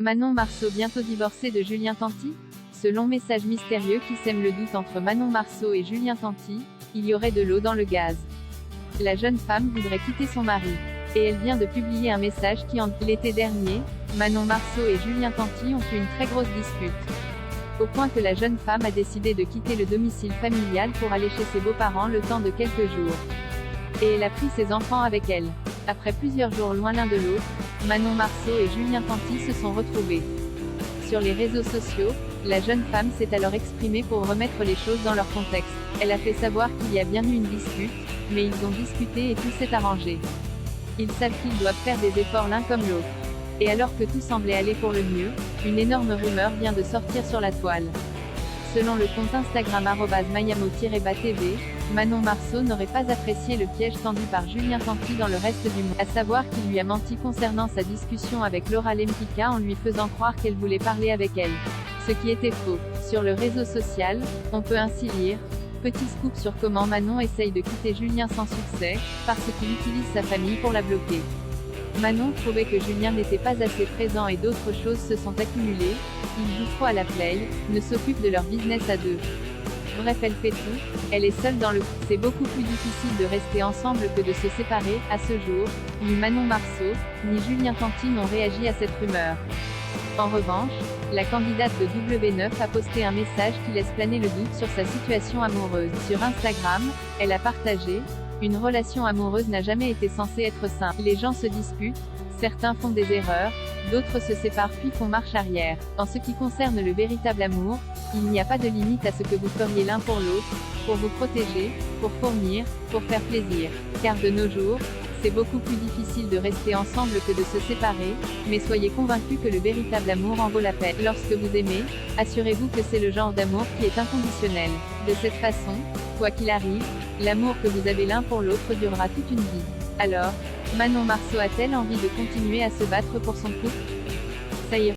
Manon Marceau bientôt divorcée de Julien Tanti? Ce long message mystérieux qui sème le doute entre Manon Marceau et Julien Tanti, il y aurait de l'eau dans le gaz. La jeune femme voudrait quitter son mari. Et elle vient de publier un message qui l'été dernier, Manon Marceau et Julien Tanti ont eu une très grosse dispute. Au point que la jeune femme a décidé de quitter le domicile familial pour aller chez ses beaux-parents le temps de quelques jours. Et elle a pris ses enfants avec elle. Après plusieurs jours loin l'un de l'autre, Manon Marceau et Julien Tanti se sont retrouvés. Sur les réseaux sociaux, la jeune femme s'est alors exprimée pour remettre les choses dans leur contexte. Elle a fait savoir qu'il y a bien eu une dispute, mais ils ont discuté et tout s'est arrangé. Ils savent qu'ils doivent faire des efforts l'un comme l'autre. Et alors que tout semblait aller pour le mieux, une énorme rumeur vient de sortir sur la toile. Selon le compte Instagram @mayamo-tv, Manon Marceau n'aurait pas apprécié le piège tendu par Julien Tanti dans le reste du monde, à savoir qu'il lui a menti concernant sa discussion avec Laura Lempicka en lui faisant croire qu'elle voulait parler avec elle. Ce qui était faux. Sur le réseau social, on peut ainsi lire: petit scoop sur comment Manon essaye de quitter Julien sans succès, parce qu'il utilise sa famille pour la bloquer. Manon trouvait que Julien n'était pas assez présent et d'autres choses se sont accumulées, il joue trop à la play, ne s'occupe de leur business à deux. Bref, elle fait tout, elle est seule dans le couple. C'est beaucoup plus difficile de rester ensemble que de se séparer. À ce jour, ni Manon Marceau, ni Julien Tanti n'ont réagi à cette rumeur. En revanche, la candidate de W9 a posté un message qui laisse planer le doute sur sa situation amoureuse. Sur Instagram, elle a partagé: une relation amoureuse n'a jamais été censée être simple. Les gens se disputent, certains font des erreurs, d'autres se séparent puis font marche arrière. En ce qui concerne le véritable amour, il n'y a pas de limite à ce que vous feriez l'un pour l'autre, pour vous protéger, pour fournir, pour faire plaisir. Car de nos jours, c'est beaucoup plus difficile de rester ensemble que de se séparer, mais soyez convaincus que le véritable amour en vaut la peine. Lorsque vous aimez, assurez-vous que c'est le genre d'amour qui est inconditionnel. De cette façon, quoi qu'il arrive, l'amour que vous avez l'un pour l'autre durera toute une vie. Alors, Manon Marceau a-t-elle envie de continuer à se battre pour son couple? Ça ira.